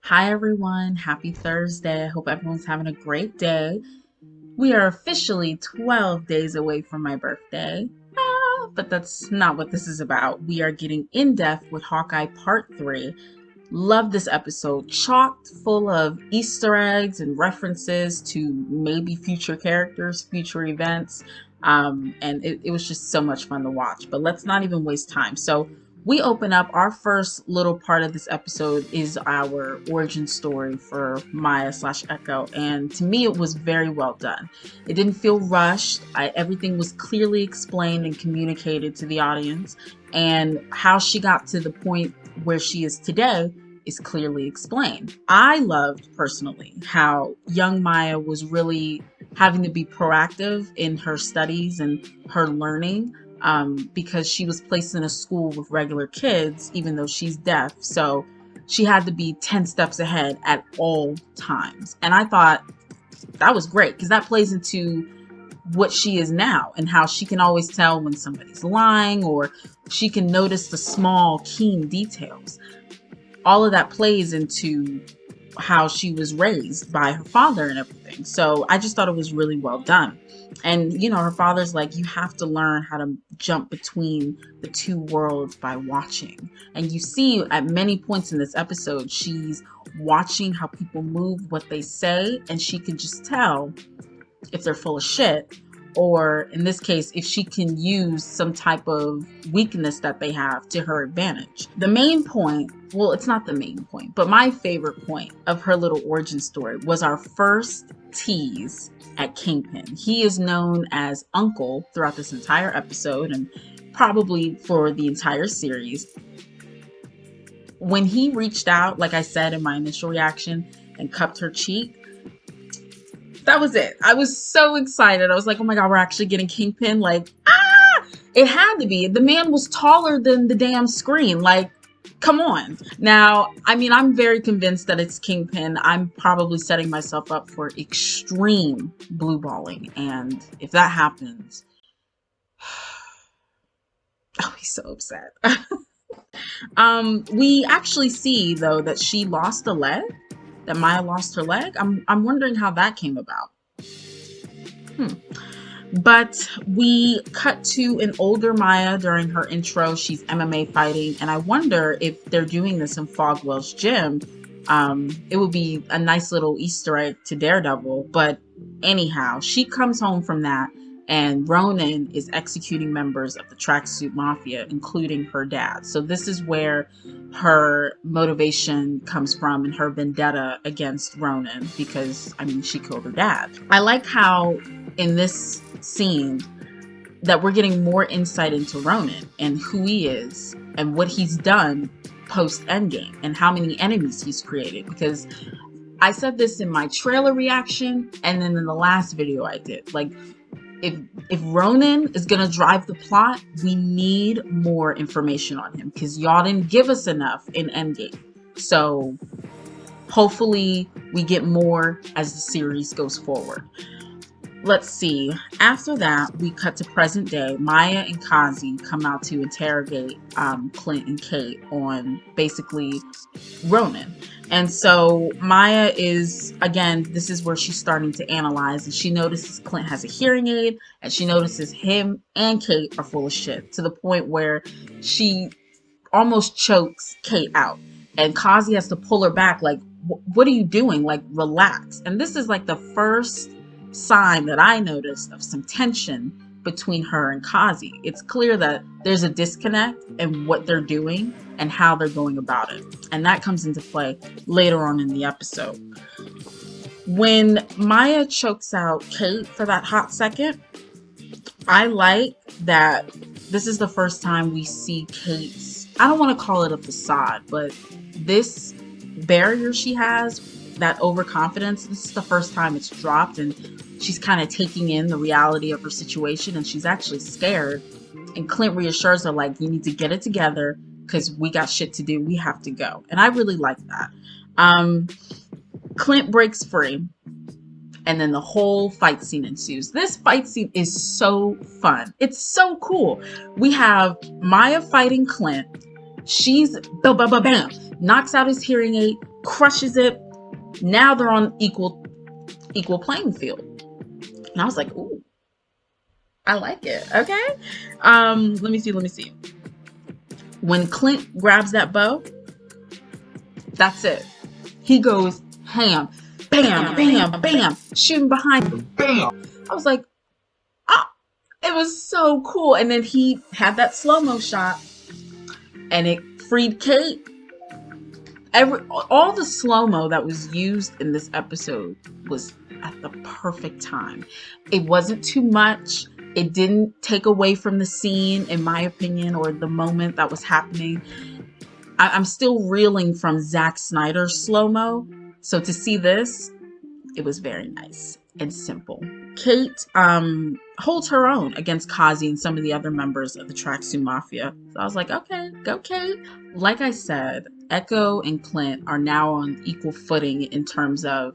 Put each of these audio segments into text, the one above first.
Hi, everyone. Happy Thursday. I hope everyone's having a great day. We are officially 12 days away from my birthday. But that's not what this is about. We are getting in depth with Hawkeye Part 3. Love this episode, chocked full of Easter eggs and references to maybe future characters, future events. And it was just so much fun to watch. But let's not even waste time. So we open up our first little part of this episode is our origin story for Maya slash Echo. And to me, it was very well done. It didn't feel rushed. Everything was clearly explained and communicated to the audience. And how she got to the point where she is today is clearly explained. I loved personally how young Maya was really having to be proactive in her studies and her learning, because she was placed in a school with regular kids, even though she's deaf. So she had to be 10 steps ahead at all times. And I thought that was great because that plays into what she is now and how she can always tell when somebody's lying, or she can notice the small, keen details. All of that plays into how she was raised by her father and everything. So I just thought it was really well done. And, her father's like, you have to learn how to jump between the two worlds by watching. And you see at many points in this episode, she's watching how people move, what they say, and she can just tell if they're full of shit, or in this case, if she can use some type of weakness that they have to her advantage. The main point, well, it's not the main point, but my favorite point of her little origin story was our first tease at Kingpin. He is known as Uncle throughout this entire episode and probably for the entire series. When he reached out, like I said in my initial reaction, and cupped her cheek, that was it. I was so excited. I was like, oh my God, we're actually getting Kingpin. Like, it had to be. The man was taller than the damn screen. Like, come on. Now, I'm very convinced that it's Kingpin. I'm probably setting myself up for extreme blue balling. And if that happens, I'll be so upset. We actually see, though, that she lost a leg. That Maya lost her leg. I'm wondering how that came about. But we cut to an older Maya during her intro. She's MMA fighting, and I wonder if they're doing this in Fogwell's gym. It would be a nice little Easter egg to Daredevil. But anyhow, she comes home from that, and Ronin is executing members of the Track Mafia, including her dad. So this is where her motivation comes from and her vendetta against Ronin, because, she killed her dad. I like how in this scene that we're getting more insight into Ronin and who he is and what he's done post Endgame and how many enemies he's created, because I said this in my trailer reaction and then in the last video I did. Like, if Ronin is gonna drive the plot, we need more information on him because y'all didn't give us enough in Endgame. So hopefully we get more as the series goes forward. Let's see. After that, we cut to present day. Maya and Kazi come out to interrogate Clint and Kate on basically Ronin. And so Maya is, again, this is where she's starting to analyze, and she notices Clint has a hearing aid, and she notices him and Kate are full of shit, to the point where she almost chokes Kate out. And Kazi has to pull her back, like, what are you doing? Like, relax. And this is like the first sign that I noticed of some tension between her and Kazi. It's clear that there's a disconnect in what they're doing and how they're going about it. And that comes into play later on in the episode. When Maya chokes out Kate for that hot second, I like that this is the first time we see Kate's, I don't want to call it a facade, but this barrier she has, that overconfidence, this is the first time it's dropped, and she's kind of taking in the reality of her situation, and she's actually scared. And Clint reassures her, like, you need to get it together because we got shit to do. We have to go. And I really like that. Clint breaks free, and then the whole fight scene ensues. This fight scene is so fun. It's so cool. We have Maya fighting Clint. She's bam, knocks out his hearing aid, crushes it. Now they're on equal playing field. And I was like, ooh, I like it. Okay. Let me see. When Clint grabs that bow, that's it. He goes ham. Bam, bam, bam. Shooting behind him. Bam. I was like, ah, it was so cool. And then he had that slow-mo shot and it freed Kate. All the slow-mo that was used in this episode was at the perfect time. It wasn't too much. It didn't take away from the scene, in my opinion, or the moment that was happening. I'm still reeling from Zack Snyder's slow-mo. So to see this, it was very nice and simple. Kate holds her own against Kazi and some of the other members of the Track Mafia. So I was like, okay, go Kate. Like I said, Echo and Clint are now on equal footing in terms of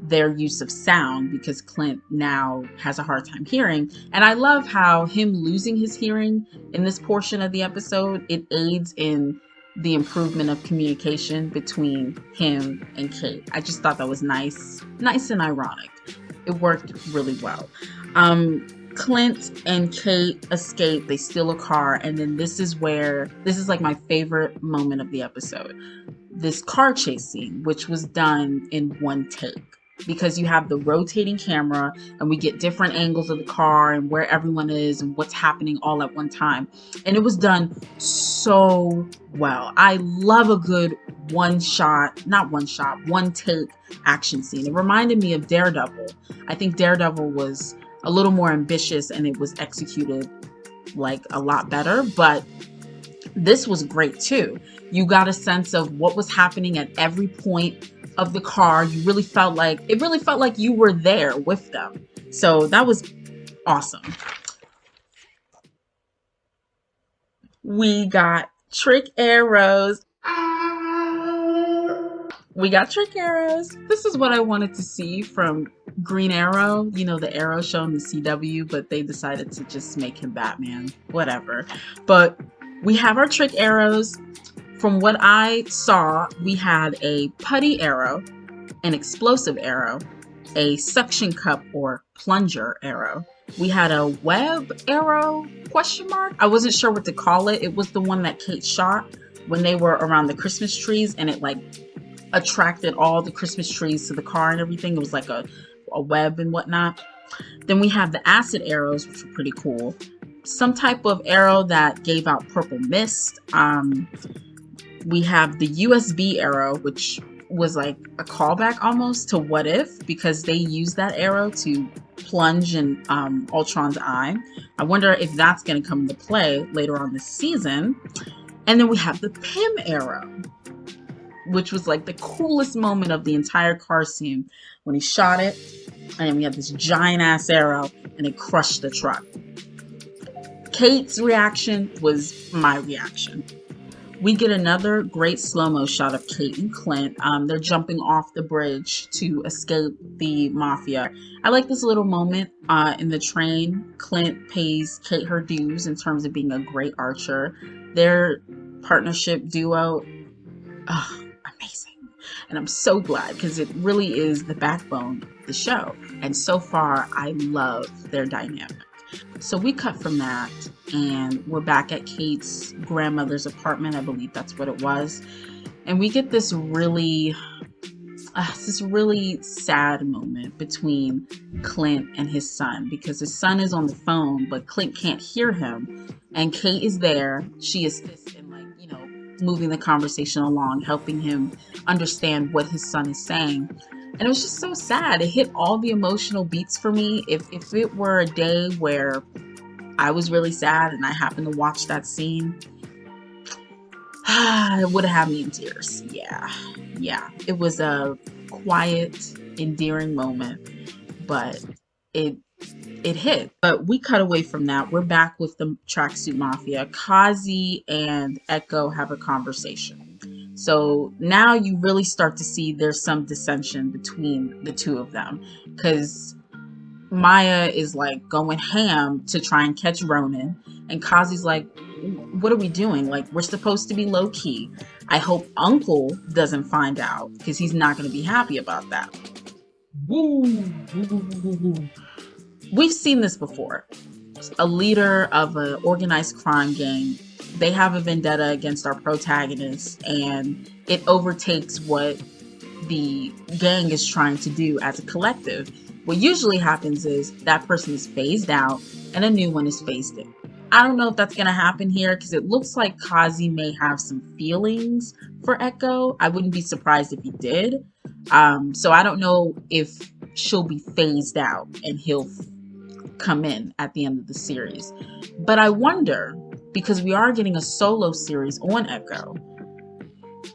their use of sound, because Clint now has a hard time hearing. And I love how him losing his hearing in this portion of the episode, it aids in the improvement of communication between him and Kate. I just thought that was nice and ironic. It worked really well. Clint and Kate escape. They steal a car, and then this is like my favorite moment of the episode. This car chase scene, which was done in one take, because you have the rotating camera and we get different angles of the car and where everyone is and what's happening all at one time. And it was done so well. I love a good one take action scene. It reminded me of Daredevil. I think Daredevil was a little more ambitious and it was executed like a lot better, but this was great too. You got a sense of what was happening at every point of the car. It really felt like you were there with them. So that was awesome. We got trick arrows. This is what I wanted to see from Green Arrow. You know, the Arrow show in the CW, but they decided to just make him Batman. Whatever. But we have our trick arrows. From what I saw, we had a putty arrow, an explosive arrow, a suction cup or plunger arrow. We had a web arrow, ? I wasn't sure what to call it. It was the one that Kate shot when they were around the Christmas trees, and it like attracted all the Christmas trees to the car and everything. It was like a web and whatnot. Then we have the acid arrows, which were pretty cool. Some type of arrow that gave out purple mist. We have the USB arrow, which was like a callback almost to What If, because they used that arrow to plunge in Ultron's eye. I wonder if that's going to come into play later on this season. And then we have the Pym arrow, which was like the coolest moment of the entire car scene when he shot it. And then we have this giant ass arrow and it crushed the truck. Kate's reaction was my reaction. We get another great slow-mo shot of Kate and Clint. They're jumping off the bridge to escape the mafia. I like this little moment in the train. Clint pays Kate her dues in terms of being a great archer. Their partnership duo, amazing. And I'm so glad, because it really is the backbone of the show. And so far, I love their dynamic. So we cut from that and we're back at Kate's grandmother's apartment. I believe that's what it was. And we get this really sad moment between Clint and his son, because his son is on the phone, but Clint can't hear him. And Kate is there. She assists in moving the conversation along, helping him understand what his son is saying. And it was just so sad. It hit all the emotional beats for me. If it were a day where I was really sad and I happened to watch that scene, it would have had me in tears. Yeah. It was a quiet, endearing moment, but it hit. But we cut away from that. We're back with the Tracksuit Mafia. Kazi and Echo have a conversation. So now you really start to see there's some dissension between the two of them, because Maya is like going ham to try and catch Ronin, and Kazi's like, what are we doing? Like, we're supposed to be low key. I hope Uncle doesn't find out because he's not going to be happy about that. Woo, woo, woo, woo, woo. We've seen this before. A leader of an organized crime gang, they have a vendetta against our protagonist, and it overtakes what the gang is trying to do as a collective. What usually happens is that person is phased out and a new one is phased in. I don't know if that's going to happen here because it looks like Kazi may have some feelings for Echo. I wouldn't be surprised if he did. So I don't know if she'll be phased out and he'll come in at the end of the series. But I wonder, because we are getting a solo series on Echo,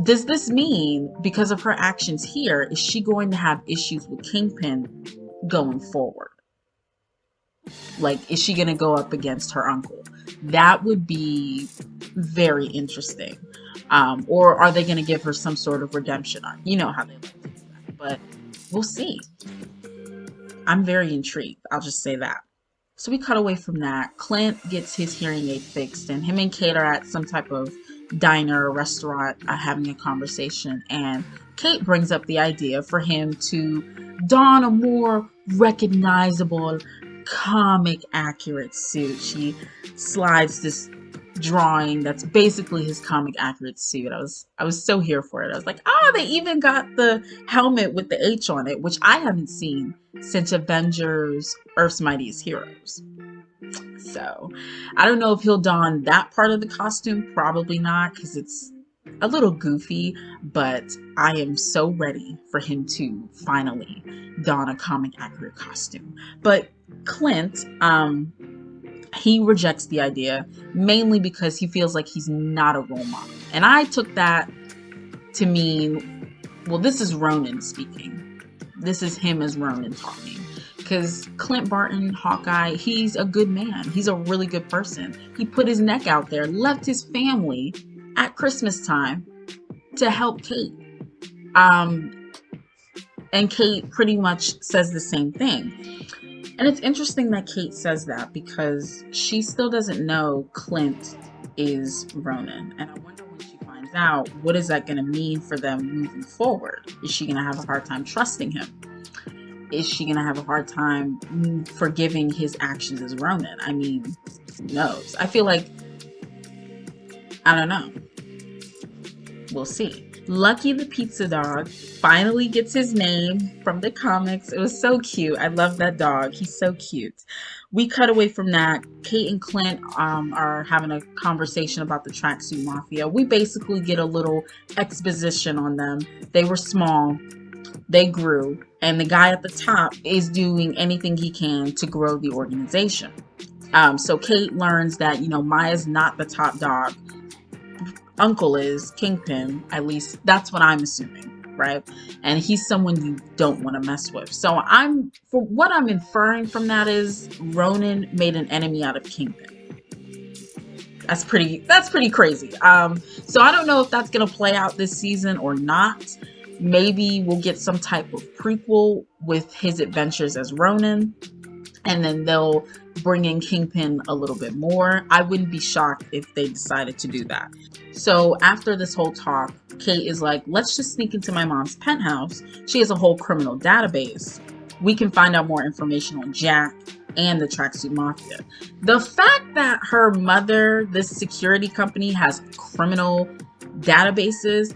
does this mean because of her actions here, is she going to have issues with Kingpin going forward? Like, is she going to go up against her uncle? That would be very interesting. Or are they going to give her some sort of redemption arc? You know how they like to do that. But we'll see. I'm very intrigued. I'll just say that. So we cut away from that. Clint gets his hearing aid fixed, and him and Kate are at some type of diner or restaurant having a conversation, and Kate brings up the idea for him to don a more recognizable comic accurate suit. She slides this drawing that's basically his comic accurate suit. I was so here for it. I was like, oh, they even got the helmet with the H on it, which I haven't seen since Avengers Earth's Mightiest Heroes. So I don't know if he'll don that part of the costume. Probably not, because it's a little goofy, but I am so ready for him to finally don a comic accurate costume. But Clint, he rejects the idea mainly because he feels like he's not a role model. And I took that to mean, well, this is Ronin speaking. This is him as Ronin talking. Because Clint Barton, Hawkeye, he's a good man. He's a really good person. He put his neck out there, left his family at Christmas time to help Kate. And Kate pretty much says the same thing. And it's interesting that Kate says that because she still doesn't know Clint is Ronin. And I wonder when she finds out, what is that going to mean for them moving forward? Is she going to have a hard time trusting him? Is she going to have a hard time forgiving his actions as Ronin? I mean, who knows? I feel like, I don't know. We'll see. Lucky the pizza dog finally gets his name from the comics. It was so cute. I love that dog. He's so cute. We cut away from that. Kate and Clint are having a conversation about the Track Mafia. We basically get a little exposition on them. They were small. They grew. And the guy at the top is doing anything he can to grow the organization. So Kate learns that, Maya's not the top dog. Uncle is Kingpin, at least that's what I'm assuming, right? And he's someone you don't want to mess with. So for what I'm inferring from that is Ronin made an enemy out of Kingpin. That's pretty crazy. So I don't know if that's gonna play out this season or not. Maybe we'll get some type of prequel with his adventures as Ronin, and then they'll bring in Kingpin a little bit more. I wouldn't be shocked if they decided to do that. So after this whole talk, Kate is like, let's just sneak into my mom's penthouse. She has a whole criminal database. We can find out more information on Jack and the Tracksuit Mafia. The fact that her mother, this security company, has criminal databases,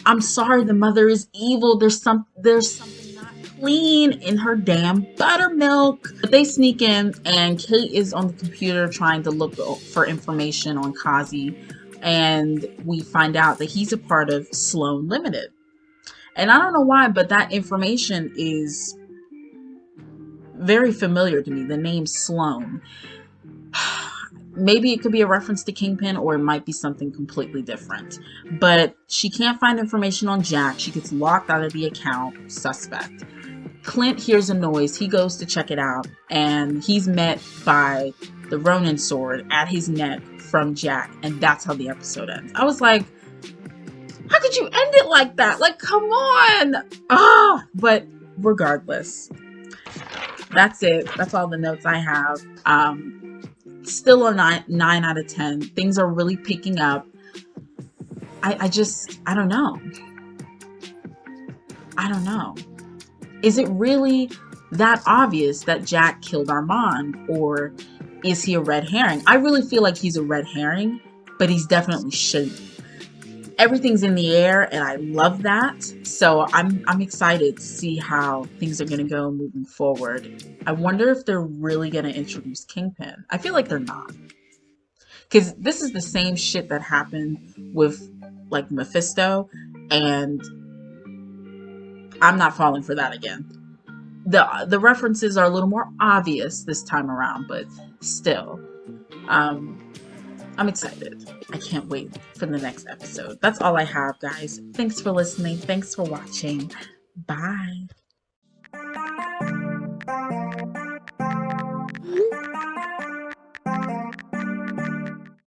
I'm sorry, the mother is evil. There's something not clean in her damn buttermilk. But they sneak in, and Kate is on the computer trying to look for information on Kazi. And we find out that he's a part of Sloan Limited. And I don't know why, but that information is very familiar to me. The name Sloan. Maybe it could be a reference to Kingpin, or it might be something completely different. But she can't find information on Jack. She gets locked out of the account. Suspect. Clint hears a noise. He goes to check it out, and he's met by the Ronin sword at his neck from Jack, and that's how the episode ends. I was like, how could you end it like that? Like, come on! But regardless, That's it. That's all the notes I have. Still a nine out of 10. Things are really picking up. I don't know. I don't know. Is it really that obvious that Jack killed Armand, or is he a red herring? I really feel like he's a red herring, but he's definitely shady. Everything's in the air, and I love that. So I'm excited to see how things are gonna go moving forward. I wonder if they're really gonna introduce Kingpin. I feel like they're not, because this is the same shit that happened with like Mephisto, and I'm not falling for that again. The references are a little more obvious this time around, but still, um, I'm excited. I can't wait for the next episode. That's all I have, guys. Thanks for listening. Thanks for watching. Bye.